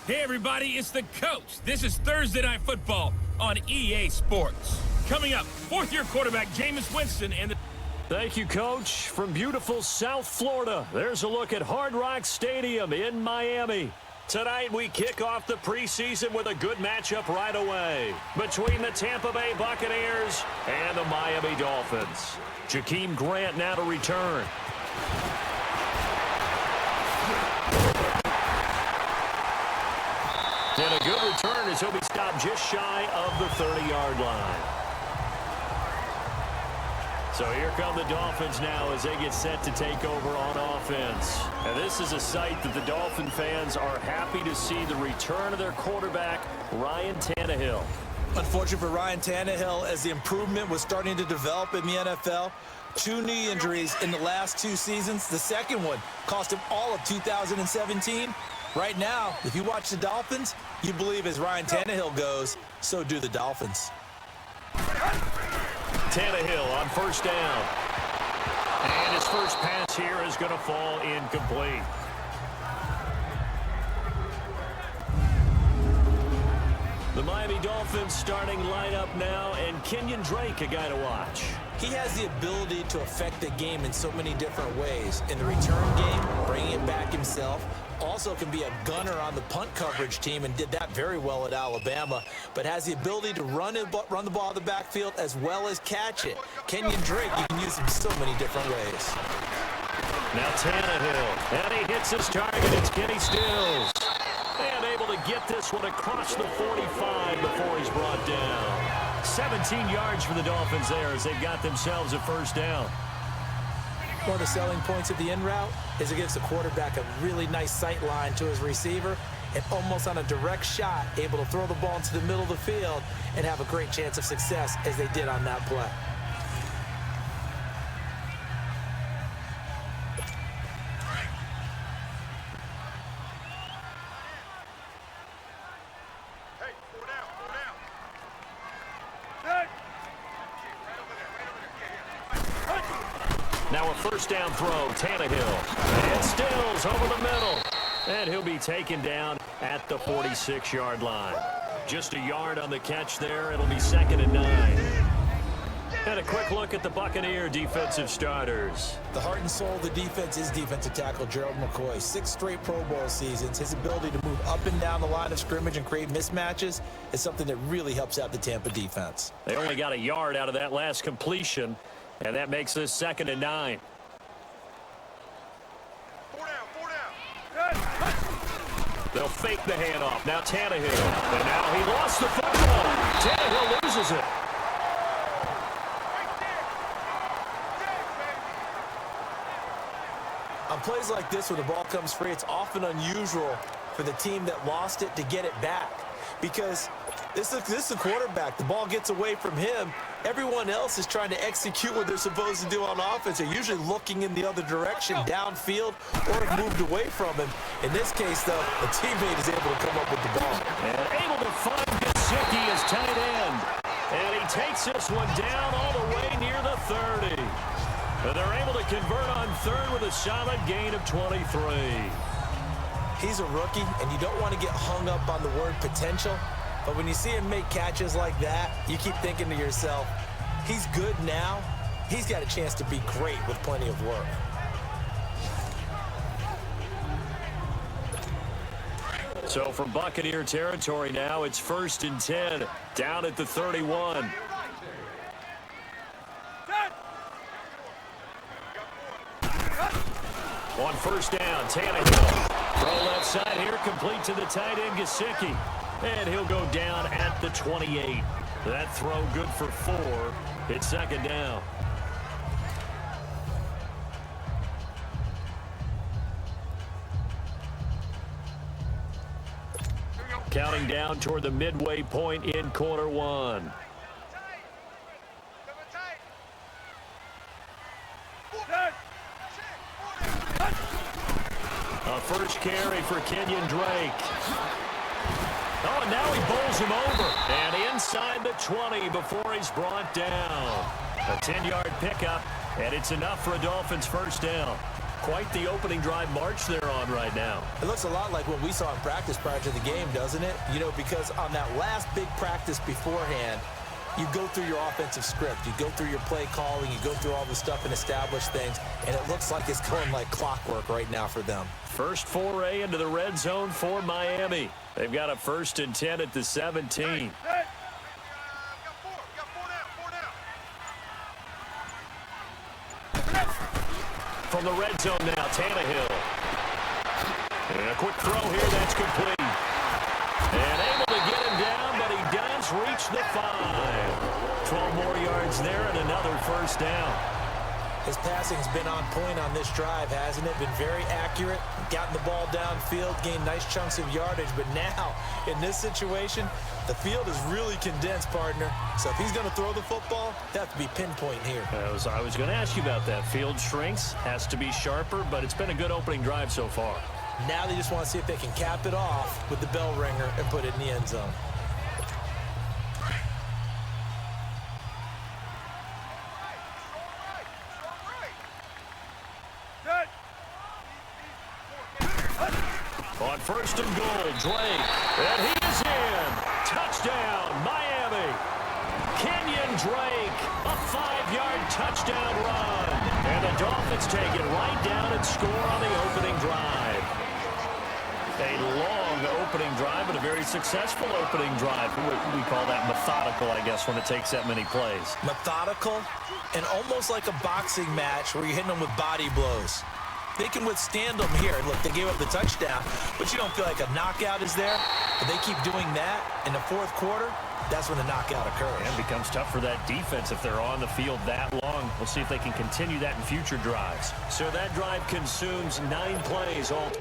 Hey everybody, it's the coach. This is Thursday Night Football on EA Sports. Coming up, fourth-year quarterback Jameis Winston and the... Thank you, Coach. From beautiful South Florida, there's a look at Hard Rock Stadium in Miami. Tonight, we kick off the preseason with a good matchup right away between the Tampa Bay Buccaneers and the Miami Dolphins. Jakeem Grant now to return. And a good return as he'll be stopped just shy of the 30-yard line. So here come the Dolphins now as they get set to take over on offense. And this is a sight that the Dolphin fans are happy to see, the return of their quarterback, Ryan Tannehill. Unfortunate for Ryan Tannehill as the improvement was starting to develop in the NFL. 2 knee injuries in the last 2 seasons. The second one cost him all of 2017. Right now, if you watch the Dolphins, you believe as Ryan Tannehill goes, so do the Dolphins. Tannehill on first down. And his first pass here is going to fall incomplete. The Miami Dolphins starting lineup now, and Kenyon Drake, a guy to watch. He has the ability to affect the game in so many different ways. In the return game, bringing it back himself. Also can be a gunner on the punt coverage team and did that very well at Alabama, but has the ability to run the ball out of the backfield as well as catch it. Kenyon Drake, you can use him so many different ways. Now Tannehill, and he hits his target. It's Kenny Stills. And able to get this one across the 45 before he's brought down. 17 yards for the Dolphins there as they've got themselves a first down. One of the selling points of the in route is it gives the quarterback a really nice sight line to his receiver and almost on a direct shot able to throw the ball into the middle of the field and have a great chance of success as they did on that play. Now a first down throw, Tannehill. And Stills over the middle. And he'll be taken down at the 46-yard line. Just a yard on the catch there. It'll be 2nd and 9. And a quick look at the Buccaneer defensive starters. The heart and soul of the defense is defensive tackle Gerald McCoy. 6 straight Pro Bowl seasons. His ability to move up and down the line of scrimmage and create mismatches is something that really helps out the Tampa defense. They only got a yard out of that last completion. And that makes this 2nd and 9. 4 down. They'll fake the handoff. Now Tannehill. And now he lost the football. Tannehill loses it. On plays like this where the ball comes free, it's often unusual for the team that lost it to get it back. Because this is a quarterback. The ball gets away from him. Everyone else is trying to execute what they're supposed to do on offense. They're usually looking in the other direction, downfield, or have moved away from him. In this case, though, a teammate is able to come up with the ball. And able to find Gesicki as tight end. And he takes this one down all the way near the 30. And they're able to convert on third with a solid gain of 23. He's a rookie, and you don't want to get hung up on the word potential. But when you see him make catches like that, you keep thinking to yourself, he's good now. He's got a chance to be great with plenty of work. So from Buccaneer territory now, it's 1st and 10, down at the 31. On first down, Tannehill. Throw left side here, complete to the tight end, Gesicki. And he'll go down at the 28. That throw good for 4. It's 2nd down. Counting down toward the midway point in quarter 1. A first carry for Kenyon Drake. Oh, and now he bowls him over. And inside the 20 before he's brought down. A 10-yard pickup, and it's enough for a Dolphins first down. Quite the opening drive march they're on right now. It looks a lot like what we saw in practice prior to the game, doesn't it? You know, because on that last big practice beforehand, you go through your offensive script. You go through your play calling. You go through all the stuff and establish things. And it looks like it's going like clockwork right now for them. First foray into the red zone for Miami. They've got a 1st and 10 at the 17. From the red zone now, Tannehill. And a quick throw here, that's complete. And able to get him down, but he does reach the 5. 12 more yards there and another 1st down. His passing's been on point on this drive, hasn't it? Been very accurate, gotten the ball downfield, gained nice chunks of yardage. But now, in this situation, the field is really condensed, partner. So if he's going to throw the football, that has to be pinpoint here. I was going to ask you about that. Field shrinks, has to be sharper, but it's been a good opening drive so far. Now they just want to see if they can cap it off with the bell ringer and put it in the end zone. On 1st and goal, Drake. And he is in. Touchdown, Miami. Kenyon Drake, a 5-yard touchdown run. And the Dolphins take it right down and score on the opening drive. A long opening drive, but a very successful opening drive. We call that methodical, I guess, when it takes that many plays. Methodical and almost like a boxing match where you're hitting them with body blows. They can withstand them here. Look, they gave up the touchdown, but you don't feel like a knockout is there. But they keep doing that in the 4th quarter. That's when the knockout occurs. And it becomes tough for that defense if they're on the field that long. We'll see if they can continue that in future drives. So that drive consumes 9 plays all.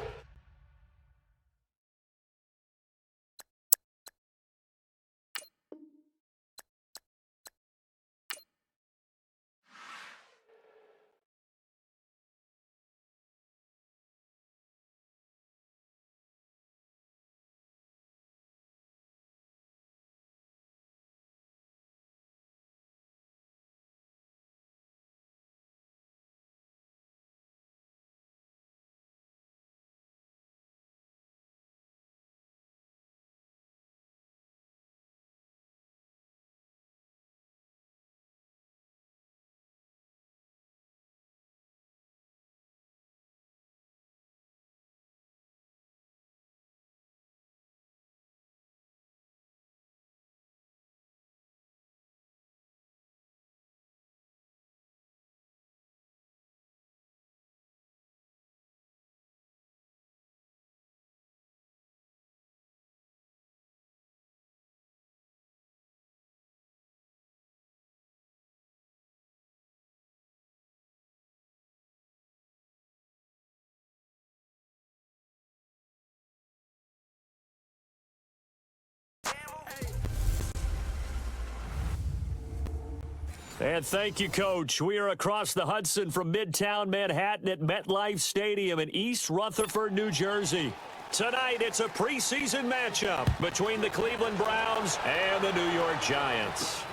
And thank you, Coach. We are across the Hudson from Midtown Manhattan at MetLife Stadium in East Rutherford, New Jersey. Tonight, it's a preseason matchup between the Cleveland Browns and the New York Giants.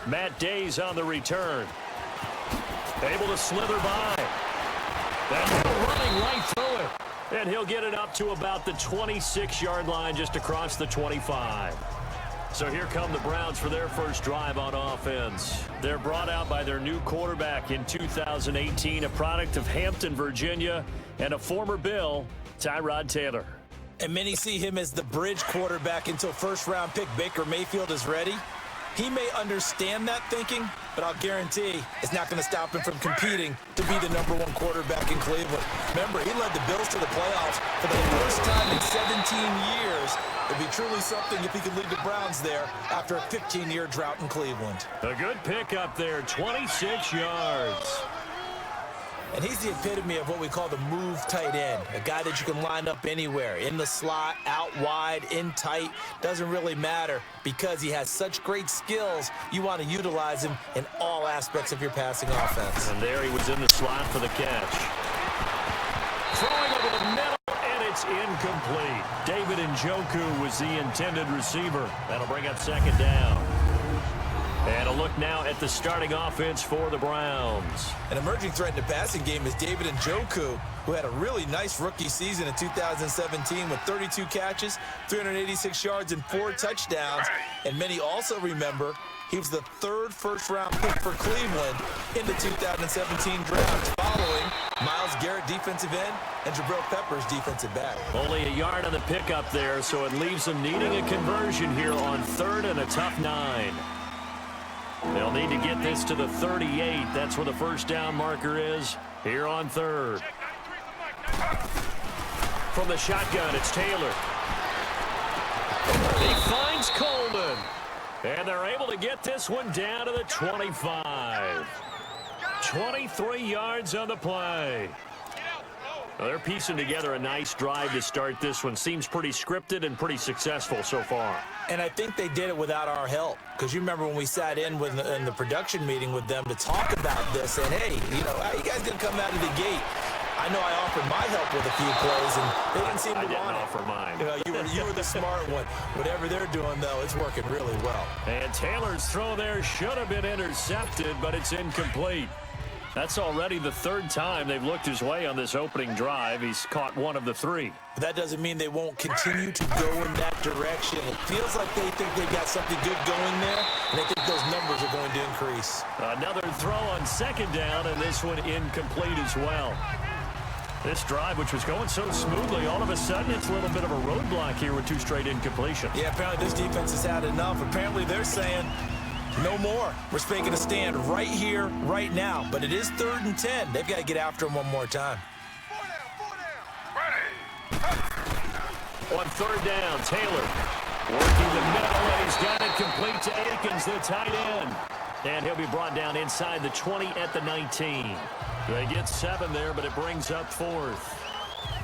Matt Day's on the return. Able to slither by. That ball running right through it. And he'll get it up to about the 26-yard line, just across the 25. So here come the Browns for their first drive on offense. They're brought out by their new quarterback in 2018, a product of Hampton, Virginia, and a former Bill, Tyrod Taylor. And many see him as the bridge quarterback until first-round pick Baker Mayfield is ready. He may understand that thinking, but I'll guarantee it's not going to stop him from competing to be the #1 quarterback in Cleveland. Remember, he led the Bills to the playoffs for the first time in 17 years. It'd be truly something if he could lead the Browns there after a 15-year drought in Cleveland. A good pickup there, 26 yards. And he's the epitome of what we call the move tight end, a guy that you can line up anywhere, in the slot, out wide, in tight, doesn't really matter because he has such great skills. You want to utilize him in all aspects of your passing offense. And there he was in the slot for the catch. Throwing over the middle, and it's incomplete. David Njoku was the intended receiver. That'll bring up second down. And a look now at the starting offense for the Browns. An emerging threat in the passing game is David Njoku, who had a really nice rookie season in 2017 with 32 catches, 386 yards, and 4 touchdowns. And many also remember he was the third first-round pick for Cleveland in the 2017 draft, following Myles Garrett, defensive end, and Jabril Peppers, defensive back. Only a yard on the pickup there, so it leaves them needing a conversion here on 3rd and a tough 9. They'll need to get this to the 38. That's where the first down marker is here on 3rd. From the shotgun, it's Taylor. He finds Coleman. And they're able to get this one down to the 25. 23 yards on the play. Well, they're piecing together a nice drive to start this one. Seems pretty scripted and pretty successful so far. And I think they did it without our help. Because you remember when we sat in the production meeting with them to talk about this, and hey, how you guys going to come out of the gate? I know I offered my help with a few plays, and they didn't seem to want it. I didn't offer mine. You were the smart one. Whatever they're doing, though, it's working really well. And Taylor's throw there should have been intercepted, but it's incomplete. That's already the 3rd time they've looked his way on this opening drive. He's caught 1 of the 3. But that doesn't mean they won't continue to go in that direction. It feels like they think they've got something good going there, and they think those numbers are going to increase. Another throw on 2nd down, and this one incomplete as well. This drive, which was going so smoothly, all of a sudden it's a little bit of a roadblock here with 2 straight incompletion. Yeah, apparently this defense has had enough. Apparently they're saying no more. We're making a stand right here, right now. But it is 3rd and 10. They've got to get after him one more time. 4 down. Ready. On 3rd down, Taylor working the middle, and he's got it complete to Akins, the tight end. And he'll be brought down inside the 20 at the 19. They get 7 there, but it brings up 4th.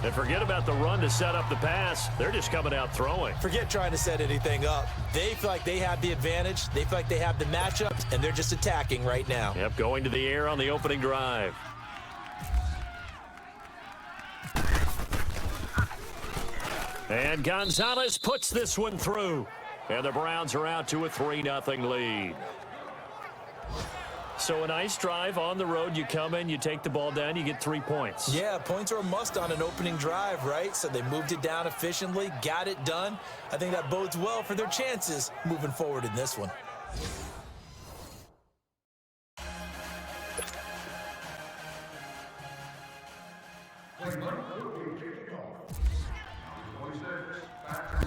And forget about the run to set up the pass. They're just coming out throwing. Forget trying to set anything up. They feel like they have the advantage. They feel like they have the matchups, and they're just attacking right now. Yep, going to the air on the opening drive. And Gonzalez puts this one through. And the Browns are out to a 3-0 lead. So a nice drive on the road. You come in, you take the ball down, you get 3 points. Yeah, points are a must on an opening drive, right? So they moved it down efficiently, got it done. I think that bodes well for their chances moving forward in this one.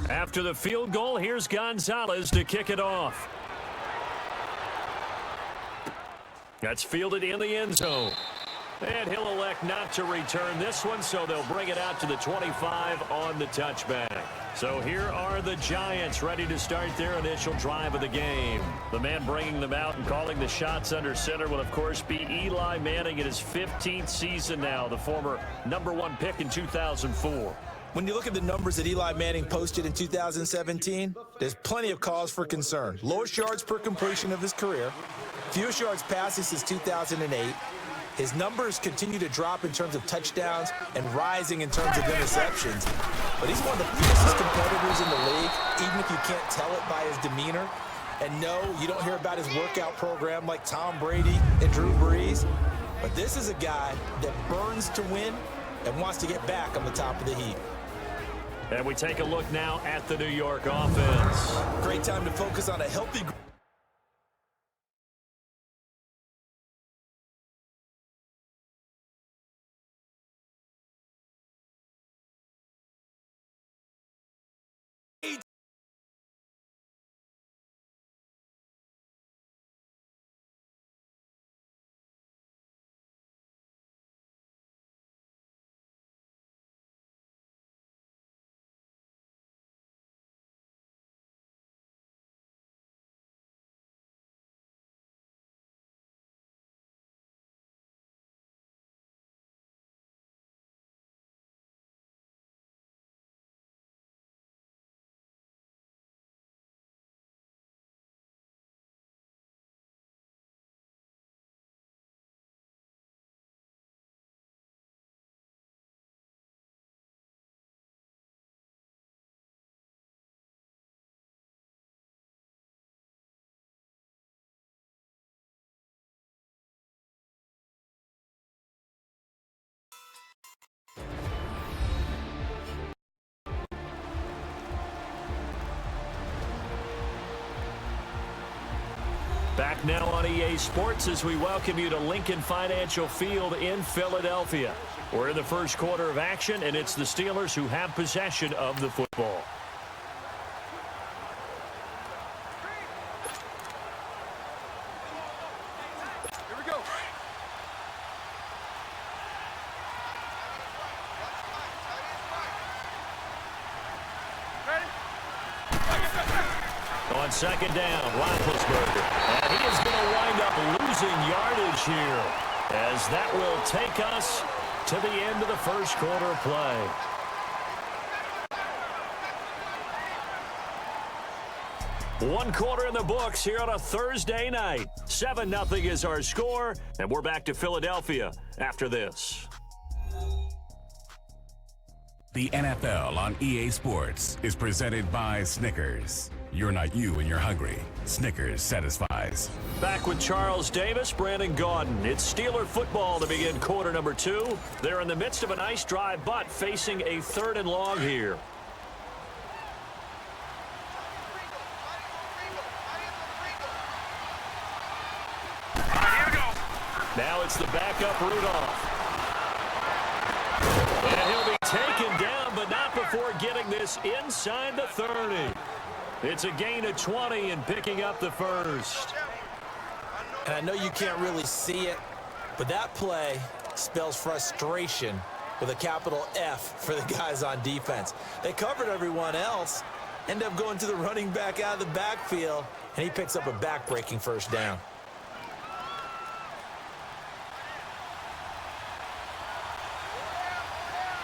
After the field goal, here's Gonzalez to kick it off. That's fielded in the end zone. And he'll elect not to return this one, so they'll bring it out to the 25 on the touchback. So here are the Giants ready to start their initial drive of the game. The man bringing them out and calling the shots under center will, of course, be Eli Manning in his 15th season now, the former #1 pick in 2004. When you look at the numbers that Eli Manning posted in 2017, there's plenty of cause for concern. Lowest yards per completion of his career, fewest yards passes since 2008. His numbers continue to drop in terms of touchdowns and rising in terms of interceptions. But he's one of the fiercest competitors in the league, even if you can't tell it by his demeanor. And no, you don't hear about his workout program like Tom Brady and Drew Brees. But this is a guy that burns to win and wants to get back on the top of the heap. And we take a look now at the New York offense. Great time to focus on a healthy Back now on EA Sports as we welcome you to Lincoln Financial Field in Philadelphia. We're in the first quarter of action, and it's the Steelers who have possession of the football. Here we go. Ready? On second down, Roethlisberger. And he is going to wind up losing yardage here, as that will take us to the end of the first quarter of play. One quarter in the books here on a Thursday night. 7-0 is our score, and we're back to Philadelphia after this. The NFL on EA Sports is presented by Snickers. You're not you when you're hungry. Snickers satisfies. Back with Charles Davis, Brandon Gaudin. It's Steeler football to begin quarter number 2. They're in the midst of a nice drive, but facing a 3rd and long here. Here we go. Now it's the backup Rudolph. And he'll be taken down, but not before getting this inside the 30. It's a gain of 20 and picking up the first. And I know you can't really see it, but that play spells frustration with a capital F for the guys on defense. They covered everyone else, end up going to the running back out of the backfield, and he picks up a back-breaking first down.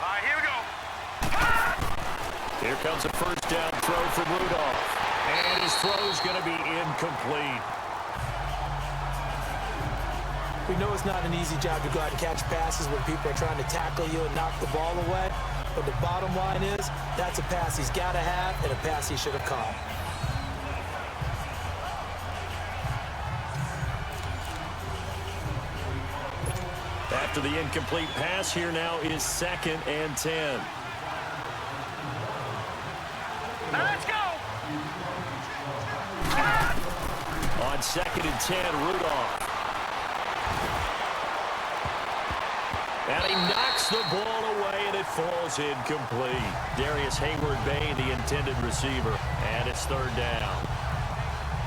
All right, here we go. Here comes a first down throw from Rudolph. And his throw's going to be incomplete. We know it's not an easy job to go out and catch passes when people are trying to tackle you and knock the ball away. But the bottom line is, that's a pass he's got to have and a pass he should have caught. After the incomplete pass, here now is 2nd and 10. Now let's go. On 2nd and 10, Rudolph. And he knocks the ball away, and it falls incomplete. Darius Hayward-Bain, the intended receiver, and it's 3rd down.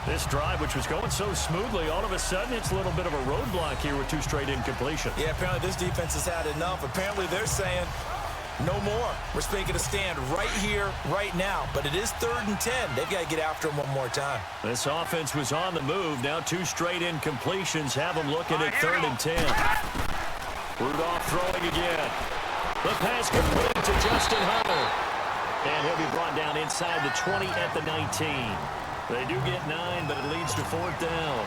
This drive, which was going so smoothly, all of a sudden it's a little bit of a roadblock here with 2 straight incompletions. Yeah, apparently this defense has had enough. Apparently they're saying, no more. We're making a stand right here, right now. But it is 3rd and 10. They've got to get after him one more time. This offense was on the move. Now 2 straight incompletions have them looking at 3rd and 10. Rudolph throwing again. The pass complete to Justin Hunter. And he'll be brought down inside the 20 at the 19. They do get 9, but it leads to 4th down.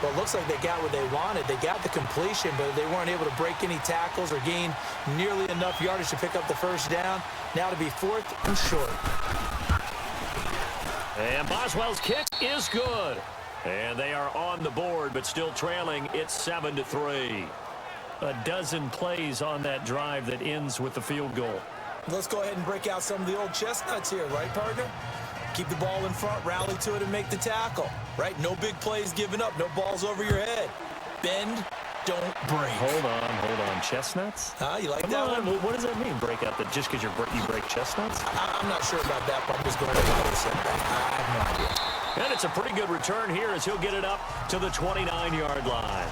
Well, it looks like they got what they wanted. They got the completion, but they weren't able to break any tackles or gain nearly enough yardage to pick up the first down. Now to be 4th and short. And Boswell's kick is good. And they are on the board, but still trailing. It's 7-3. A dozen plays on that drive that ends with the field goal. Let's go ahead and break out some of the old chestnuts here, right, partner? Keep the ball in front, rally to it, and make the tackle, right? No big plays given up, no balls over your head. Bend, don't break. Hold on. Chestnuts? You like Come that on. one? What does that mean, break out? That just because you break chestnuts? I'm not sure about that, but I'm just going to what they said. I have no idea. And it's a pretty good return here as he'll get it up to the 29-yard line.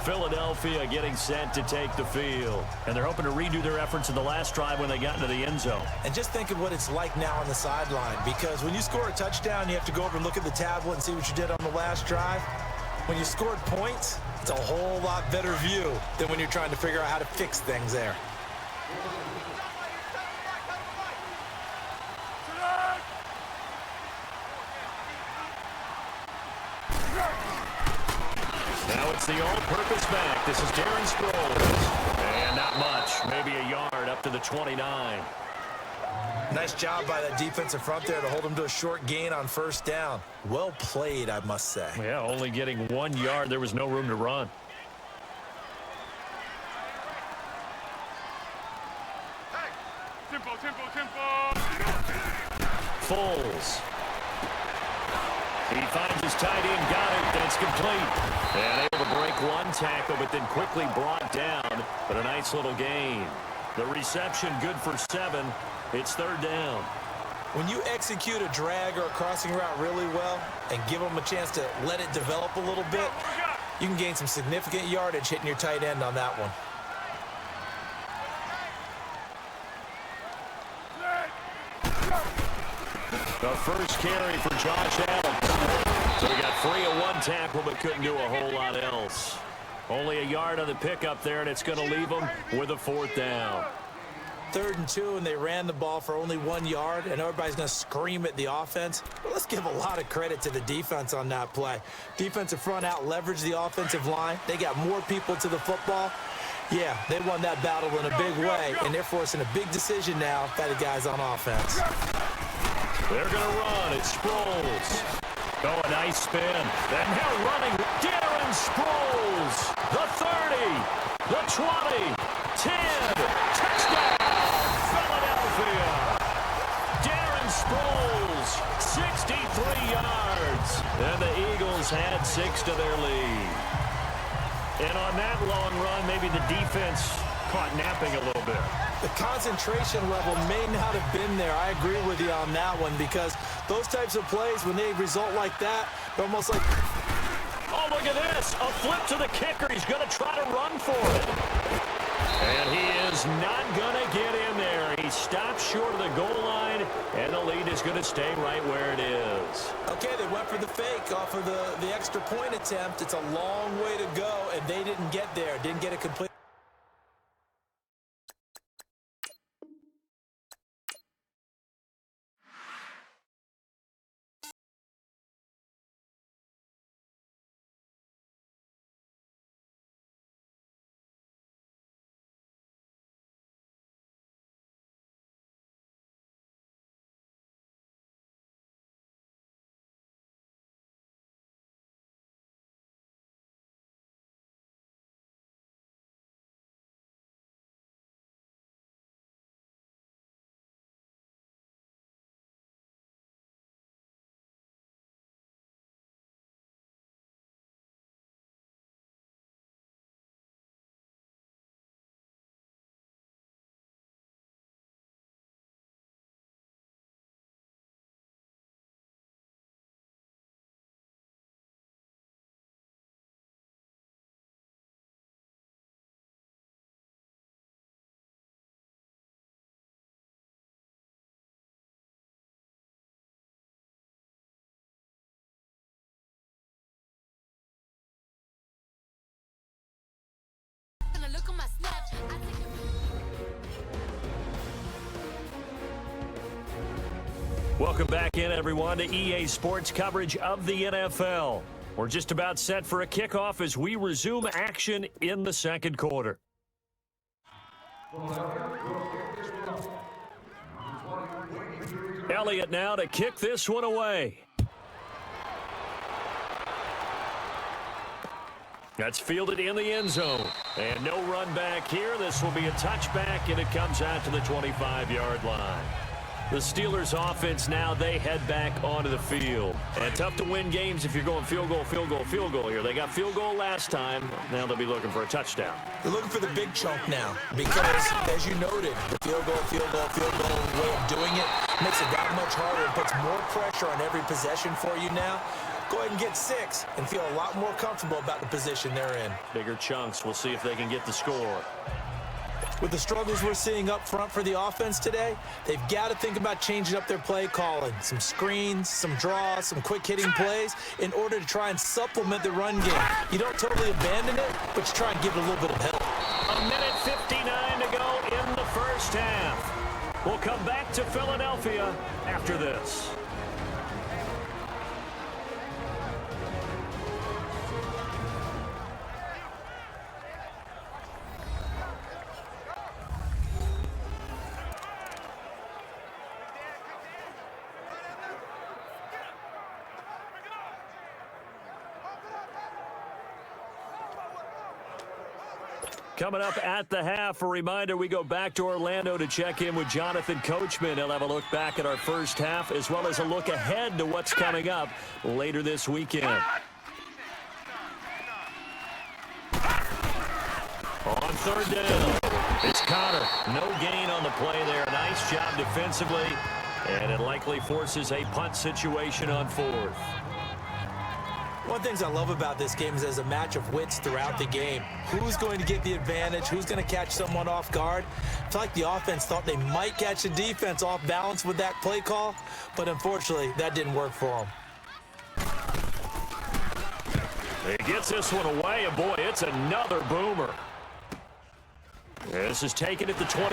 Philadelphia getting set to take the field. And they're hoping to redo their efforts in the last drive when they got into the end zone. And just think of what it's like now on the sideline, because when you score a touchdown, you have to go over and look at the tablet and see what you did on the last drive. When you scored points, it's a whole lot better view than when you're trying to figure out how to fix things there. Now it's the all-purpose back. This is Darren Sproles. And not much. Maybe a yard up to the 29. Nice job by that defensive front there to hold him to a short gain on first down. Well played, I must say. Yeah, only getting 1 yard. There was no room to run. Tempo. Foles He finds his tight end, got it, that's complete. And able to break one tackle, but then quickly brought down. But a nice little gain. The reception good for 7. It's 3rd down. When you execute a drag or a crossing route really well and give them a chance to let it develop a little bit, you can gain some significant yardage hitting your tight end on that one. The first carry for Josh Allen. So he got free of one tackle but couldn't do a whole lot else. Only a yard on the pickup there, and it's going to leave him with a 4th down. 3rd and 2, and they ran the ball for only 1 yard, and everybody's going to scream at the offense. But let's give a lot of credit to the defense on that play. Defensive front out leveraged the offensive line. They got more people to the football. Yeah, they won that battle in a big way, and they're forcing a big decision now by the guys on offense. They're going to run. It's Sproles. Oh, a nice spin. And now running, Darren Sproles. The 30, the 20, 10. Touchdown, Philadelphia. Darren Sproles, 63 yards. And the Eagles had 6 to their lead. And on that long run, maybe the defense caught napping a little bit. The concentration level may not have been there. I agree with you on that one, because those types of plays, when they result like that, they're almost like... Oh, look at this. A flip to the kicker. He's going to try to run for it. And he is not going to get in there. He stops short of the goal line, and the lead is going to stay right where it is. Okay, they went for the fake off of the extra point attempt. It's a long way to go, and they didn't get there. Didn't get it complete. Look at my snap. Welcome back in, everyone, to EA Sports coverage of the NFL. We're just about set for a kickoff as we resume action in the second quarter. Elliott now to kick this one away. That's fielded in the end zone. And no run back here. This will be a touchback, and it comes out to the 25-yard line. The Steelers offense now, they head back onto the field. And tough to win games if you're going field goal, field goal, field goal here. They got field goal last time. Now they'll be looking for a touchdown. They're looking for the big chunk now because, as you noted, the field goal way of doing it makes it that much harder. It puts more pressure on every possession for you now. Go ahead and get 6 and feel a lot more comfortable about the position they're in. Bigger chunks. We'll see if they can get the score. With the struggles we're seeing up front for the offense today, they've got to think about changing up their play calling. Some screens, some draws, some quick-hitting plays in order to try and supplement the run game. You don't totally abandon it, but you try and give it a little bit of help. A minute 59 to go in the first half. We'll come back to Philadelphia after this. Coming up at the half, a reminder, we go back to Orlando to check in with Jonathan Coachman. He'll have a look back at our first half as well as a look ahead to what's coming up later this weekend. On third down, it's Connor. No gain on the play there. Nice job defensively, and it likely forces a punt situation on fourth. One of the things I love about this game is there's a match of wits throughout the game. Who's going to get the advantage? Who's going to catch someone off guard? I feel like the offense thought they might catch the defense off balance with that play call, but unfortunately, that didn't work for them. He gets this one away, and boy, it's another boomer. This is taken at the 23.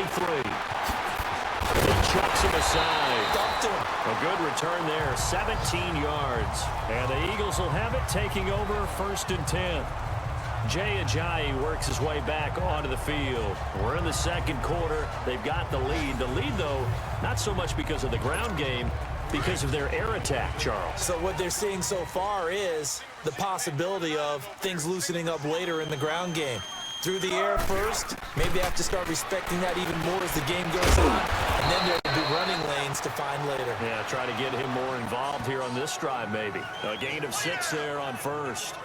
He chucks him aside. Dumped him. A good return there, 17 yards. And the Eagles will have it, taking over first and 10. Jay Ajayi works his way back onto the field. We're in the second quarter. They've got the lead. The lead, though, not so much because of the ground game, because of their air attack, Charles. So what they're seeing so far is the possibility of things loosening up later in the ground game. Through the air first, maybe they have to start respecting that even more as the game goes on, and then there will be running lanes to find later. Yeah, try to get him more involved here on this drive, maybe. A gain of 6 there on first.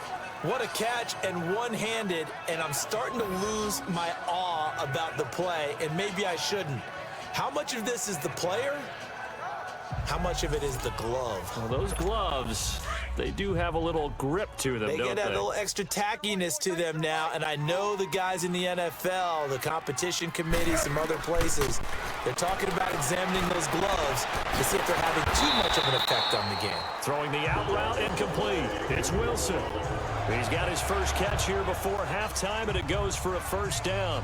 What a catch, and one-handed, and I'm starting to lose my awe about the play, and maybe I shouldn't. How much of this is the player? How much of it is the glove? Well, those gloves, they do have a little grip to them, They don't get a little extra tackiness to them now, and I know the guys in the NFL, the competition committee, some other places, they're talking about examining those gloves to see if they're having too much of an effect on the game. Throwing the out route incomplete. It's Wilson. He's got his first catch here before halftime, and it goes for a first down.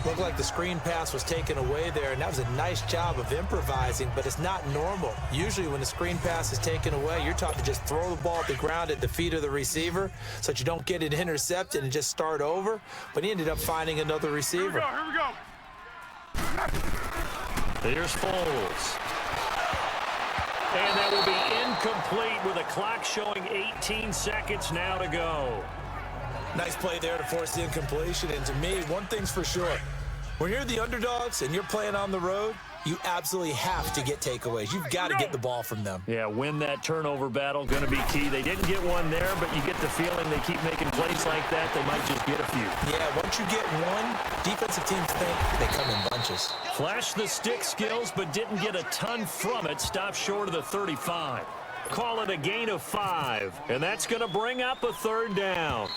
Looked like the screen pass was taken away there, and that was a nice job of improvising, but it's not normal. Usually when the screen pass is taken away, you're taught to just throw the ball at the ground at the feet of the receiver so that you don't get it intercepted and just start over, but he ended up finding another receiver. Here we go. Here's Foles. And that will be incomplete with a clock showing 18 seconds now to go. Nice play there to force the incompletion, and to me, one thing's for sure. When you're the underdogs and you're playing on the road, you absolutely have to get takeaways. You've got to get the ball from them. Yeah, win that turnover battle, going to be key. They didn't get one there, but you get the feeling they keep making plays like that, they might just get a few. Yeah, once you get one, defensive teams think they come in bunches. Flashed the stick skills, but didn't get a ton from it. Stopped short of the 35. Call it a gain of 5, and that's going to bring up a third down.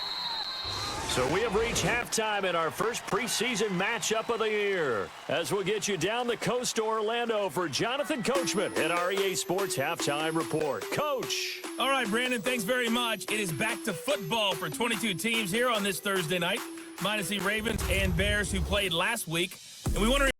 So we have reached halftime in our first preseason matchup of the year, as we'll get you down the coast to Orlando for Jonathan Coachman at our EA Sports Halftime Report. Coach. All right, Brandon, thanks very much. It is back to football for 22 teams here on this Thursday night, minus the Ravens and Bears who played last week. And we want to